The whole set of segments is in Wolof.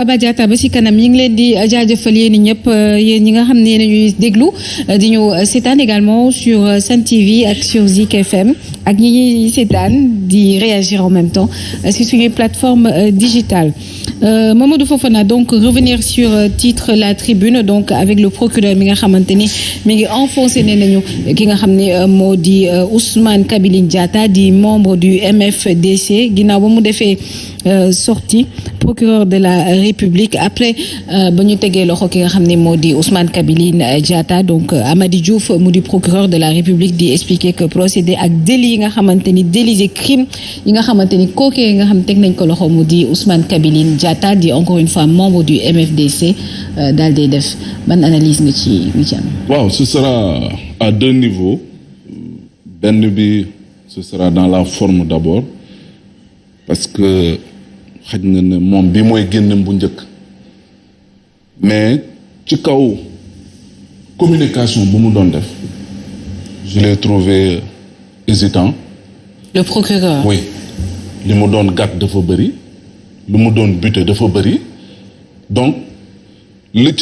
Baba Diatta ba ci kanam ñi ngi leen di jaajëfal yéen ñëpp yéen ñi nga xam ne ñuy déglu di ñu seetaan également sur Sen TV ak sur Zik FM ak ñi ñuy seetaan di réagir en même temps sur suñuy plateforme digitale. Mamadou Fofana donc revenir sur titre La Tribune donc avec le procureur mi nga xamante ni mi ngi enfoncé ne nañu ki nga xam ne moo di Ousmane Kabiline Diatta di membre du MFDC ginnaaw ba mu defee sortie procureur de la République après ba ñu tegee loxo ki nga xam ne moo di Ousmane Kabiline Diatta donc Amady Diouf mu di procureur de la République di expliquer que procédé ak délit yi nga xamante ni délit et crime yi nga xamante ni kookee nga xam teg nañ ko loxo mu di Ousmane Kabiline Diatta di encore une fois membre du MFDC daal day def ban analyse nga ci am. waaw ce sera à deux niveaux benn bi ce sera dans la forme d'abord parce que xaj na ne moom bi mooy génnem bu njëkk mais ci kaw communication bu mu doon def je l'ai trouvé hésitant. Le procureur. oui li mu doon gàtt dafa bëri lu mu doon buté dafa bëri donc li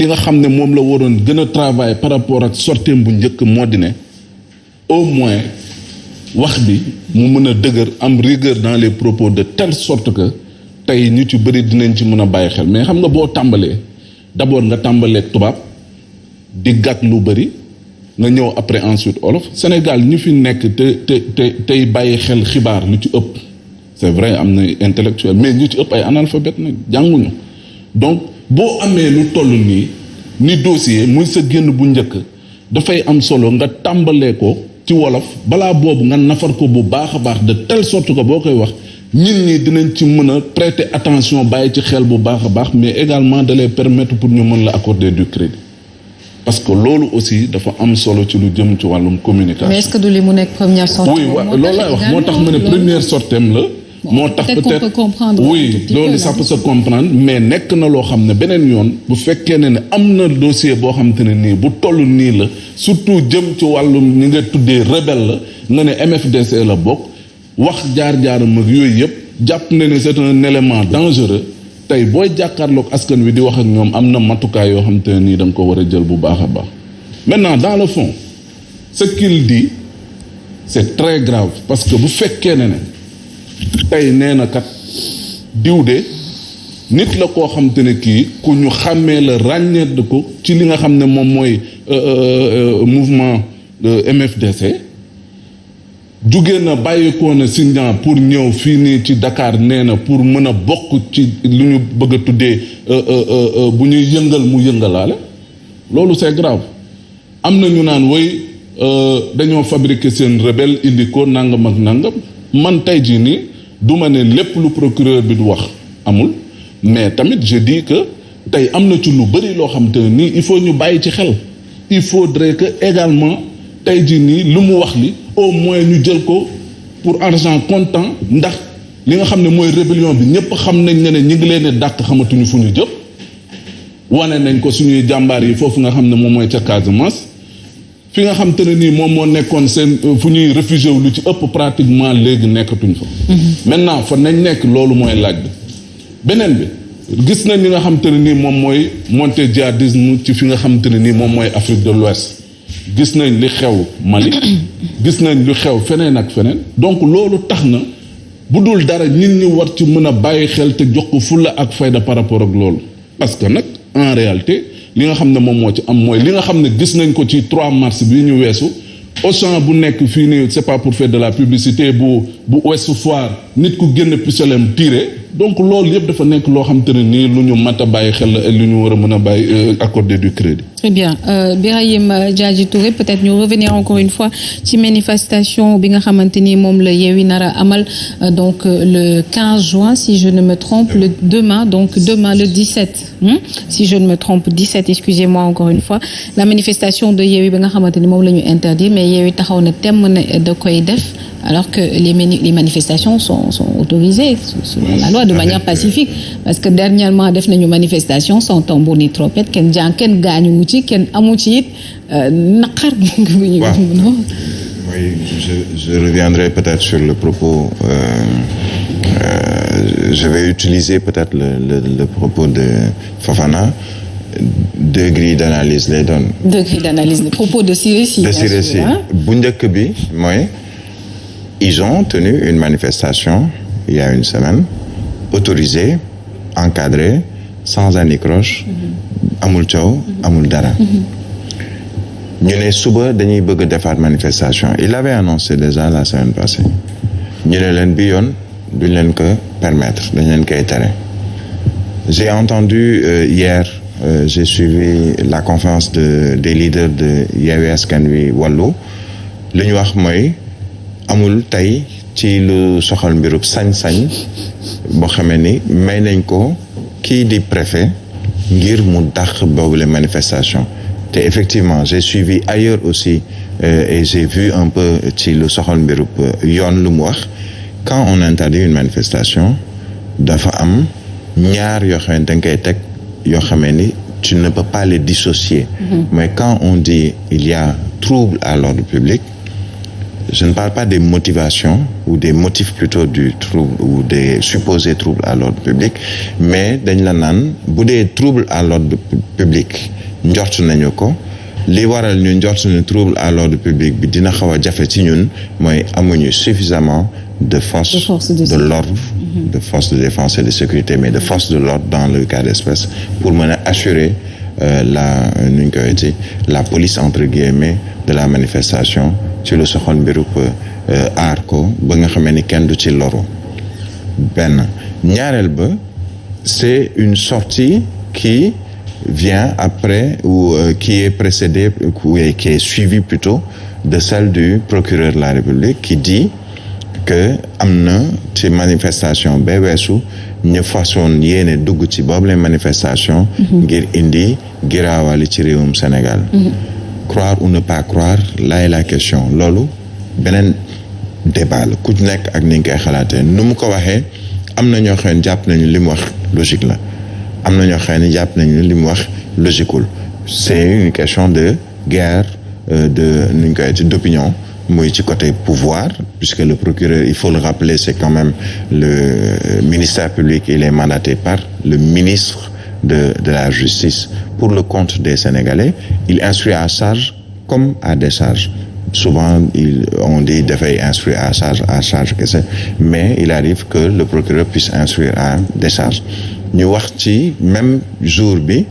nga xam ne moom la waroon gën a travailler par rapport ak sorteem bu njëkk moo di ne au moins wax bi mu mën a dëgër am rigueur dans les propos de telle sorte que tey ñu ci bëri dinañ ci mën a bàyyi xel mais xam nga boo tàmbalee d'abord nga tàmbalee tubaab di gàtt lu bëri nga ñëw après ensuite olof Sénégal ñu fi nekk tey bàyyi xel xibaar lu ci ëpp c'est vrai am na intellectuel mais ñu ci ëpp ay analphabète nag jànguñu donc boo amee lu toll nii ni dossier muy sa génn bu njëkk dafay am solo nga tàmbalee ko ci wolof balaa boobu nga nafar ko bu baax a baax de telle sorte que boo koy wax nit ñi dinañ ci mën a prêter attention bàyyi ci xel bu baax a baax mais également de les permettre pour ñu mën la accorder du crédit parce que loolu aussi dafa am solo ci lu jëm ci wàllum communication. mais est-ce que du li mu nekk première sortie. oui loolu laay wax moo tax ma ne première sorteem la. moo tax peut-être oui loolu ça peut se comprendre mais nekk na loo xam ne beneen yoon bu fekkee ne am na dossier boo xam te ne nii bu toll nii la surtout jëm ci wàllum ñi nga tuddee rebelle la nga ne MFDC la bokk wax jaar-jaaram ak yooyu yëpp jàpp na ne c'est un élément dangereux tey booy jàkkaarloog askan wi di wax ak ñoom am na matukaay yoo xam te ne nii da nga ko war a jël bu baax a baax maintenant dans le fond ce qu'il dit c'est très grave parce que bu fekkee ne tey nee na kat diw de nit la koo xam te ne kii ku ñu xàmmee la ràññeet ko ci li nga xam ne moom mooy mouvement MFDC jugee na bàyyikoo na Sindian pour ñëw fii nii ci Dakar nee na pour mën a bokk ci lu ñu bëgg a tuddee bu ñuy yëngal mu yëngalaale loolu c'est grave am na ñu naan woy dañoo fabriquer seen rebelle indi ko nangam ak nangam man tey jii nii du ma ne lépp lu procureur bi du wax amul mais tamit je dis que tey am na ci lu bëri loo xam te ne nii il faut ñu bàyyi ci xel il faudrait que également tey jii nii lu mu wax li au moins ñu jël ko pour argent comptant ndax li nga xam ne mooy rébellion bi ñëpp xam nañ ne ñi ngi leen dàq xamatuñu fu ñu jëm wane nañ ko suñuy jàmbaar yi foofu nga xam ne moom mooy ca Casamance fi nga xam te ne nii moom moo nekkoon seen fu ñuy réfugié wu lu ci ëpp pratiquement léegi nekkatuñ fa. maintenant fa nañ nekk loolu mooy laaj bi beneen bi gis nañ li nga xam te ne nii moom mooy montée djihadisme ci fi nga xam te ne nii moom mooy Afrique de l'Ouest gis nañ li xew Mali gis nañ lu xew feneen ak feneen donc loolu tax na bu dul dara nit ñi war ci mën a bàyyi xel te jox ko fulla ak fayda par rapport ak loolu parce que nag en réalité li nga xam ne moom moo ci am mooy li nga xam ne gis nañ ko ci 3 mars bi ñu weesu Auchan bu nekk fii nii c'est pas pour faire de la publicité bu Ouest Foire nit ku génn pistolem tiré donc loolu yëpp dafa nekk loo xam te ne nii lu ñu mat a bàyyi xel la lu ñu war a mën a bàyyi accorder du crédit. Très bien Birahim Diadji Touré peut-être ñu revenir encore une fois ci manifestation bi nga xamante ni moom la Yewwi nar a amal donc le 15 juin si je ne me trompe demain le 17 si je ne me trompe 17 excusez-moi encore une fois la manifestation de Yewwi bi nga xamante ni moom la ñu interdit mais Yewwi taxaw na temm ne da koy def alors que les manifestations sont autorisées selon la loi de manière pacifique parce que dernièrement def nañu manifestation sans tambour ni trompette kenn gaañu ci kenn amu ci it naqar bu ñu oui je reviendrai peut-être sur le propos je vais utiliser peut-être le propos de Fofana. 2 grilles d'analyse lay doon. 2 grilles d'analyse le propos de Siré Sy. bu njëkk bi mooy ils ont tenu une manifestation il y a une semaine autorisée encadrée sans anicroche amul coow amul dara. ñu ne suba dañuy bëgg a defaat manifestation il avait annoncé déjà la semaine passée ñu ne leen bi yoon duñ leen ko permettre dañ leen koy tere. J'ai entendu hier j'ai suivi la conférence des leaders de Yewwi Askan Wi Wallu li ñu wax mooy amul tey ci lu soxal mbirub sañ-sañ boo xamee ni may nañ ko kii di préfet ngir mu dàq boobu les manifestations te effectivement j'ai suivi ailleurs aussi et j'ai vu un peu ci lu soxal mbirub yoon lu mu wax quand on interdit une manifestation dafa am ñaar yoo xam ne da nga koy teg yoo xamee ni tu ne peux pas les dissocier. Mais quand on dit il y a trouble à l'ordre public, je ne parle pas des motivations ou des motifs plutôt du trouble ou des supposés troubles à l'ordre public, mais dañ la naan bu dee trouble à l'ordre public njort nañu ko li waral ñu njort ne trouble à l'ordre public bi dina xaw a jafe ci ñun mooy amuñu suffisamment de forces de l'ordre, de forces de défense et de sécurité, mais de forces de l'ordre dans le cas d'espèce pour mën a assurer nu ñu koy waxee la police entre guillemets de la manifestation ci lu soxal mbirub aar ko ba nga xamee ni kenn du ci loru. benn ñaareel ba c'est une sortie qui vient après ou qui est précédée ou qui est suivie plutôt de celle du procureur de la République qui dit que am na ci manifestation ba weesu ñu façon yéene dugg ci boobu les manifestations ngir indi giraawali ci réewum Sénégal. Croire ou ne pas croire là est la question loolu beneen débat la ku nekk ak ni nga koy xalaatee nu mu ko waxee am na ñoo xam ne jàpp nañu li mu wax logique la am na ñoo xam ne jàpp nañu li mu wax logiqueul c'est une question de guerre de nu ñu koy d'opinion muy ci côté pouvoir puisque le procureur il faut le rappeler c'est quand même le ministère public il est mandaté par le ministre de la justice pour le compte des Sénégalais il instruit à charge comme à décharge souvent on dit dafay instruire à charge kese mais il arrive que le procureur puisse instruire à décharge ñu wax ci même jour bi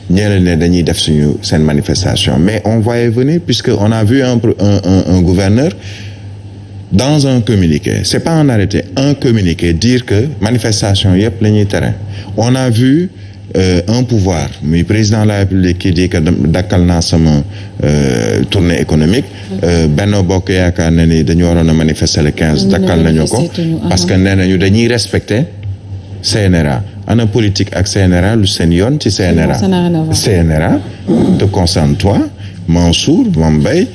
ñeneen ne dañuy def suñu seen manifestation mais on voyait venir puisque on a vu un gouverneur dans un communiqué c'est pas un arrêté un communiqué dire que manifestation yëpp la ñuy tere on a vu un pouvoir muy président de la République qui dit que dakkal naa sama tournée économique Benno Bokk Yaakaar ne ni dañu waroon a manifester le 15 dakkal nañu ko parce que nee nañu dañuy respecter CNRA ana politique ak CNRA lu seen yoon ci CNRA CNRA te concerne toi Mansour Mbaye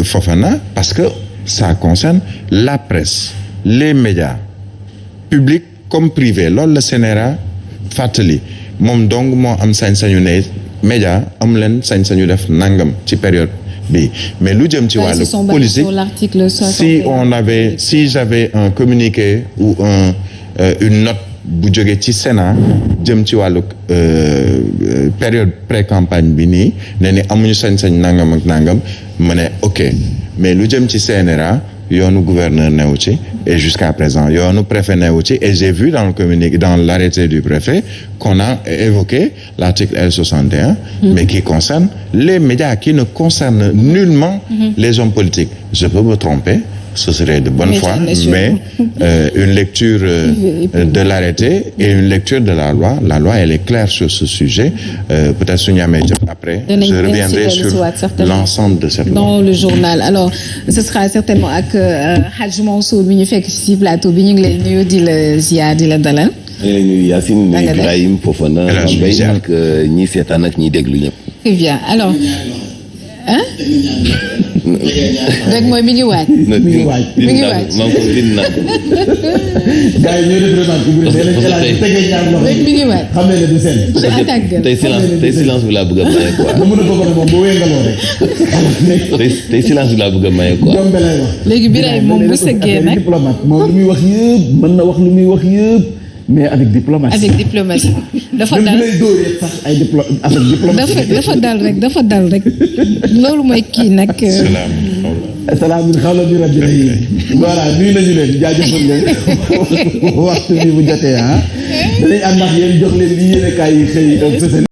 Fofana parce que ça concerne la presse les médias publics comme privés loolu la CNRA fàttali moom donc moo am sañ-sañu ne média am leen sañ-sañu def nangam ci période bi mais lu jëm ci wàllu politique si j'avais un communiqué ou une note bu jóge ci Sénat jëm ci wàllu période pré-campagne bi nii ne ni amuñu sañ-sañ nangam ak nangam ma ne ok mais lu jëm ci CNRA yoonu gouverneur newu ci et jusqu'à présent yoonu préfet newu ci et j'ai vu dans le communiqué dans l'arrêté du préfet qu'on a évoqué l'article L61 mais qui concerne les médias qui ne concernent nullement les hommes politiques je peux me tromper ce serait de bonne foi mais une lecture de l'arrêté et une lecture de la loi elle est claire sur ce sujet peut-être suñu amee jot après je reviendrai sur l'ensemble de cette loi dans le journal alors ce sera certainement ak Hadj Mansour bi ñu fekk ci plateau bi ñu ngi lay nuyu di la ziar di la dalal nuyu Yacine nuyu Ibrahim Fofana Mbaye ak ñi seetaan ak ñi déglu ñëpp très bien alors rek mooy mi ngi waaj. mi ngi waaj. maa ngi ko bind naa ko. gars yi ñoo def remarque bi tegee ñaar loxo rek mi ngi waaj. xam ne du seen. tey silence bi laa bëgg a maye quoi. lu mën a bokk moom bu wéngaloo rek. tey silence bi laa bëgg a maye quoi. jombe lay wax. léegi Birahim moom bu sëggee nag diplomate moom lu muy wax yëpp mën na wax lu muy wax yëpp mais avec diplomatie. avec diplomatie. dafa dal lay dóoree sax ay avec diplomatie. dafa dal rek loolu mooy kii nag. salaam xawla bi rabbi voilà nuyu nañu leen jaajëfal leen waxtu bi bu jotee danañ ànd ak yéen jox leen li yéene kaay yi xëy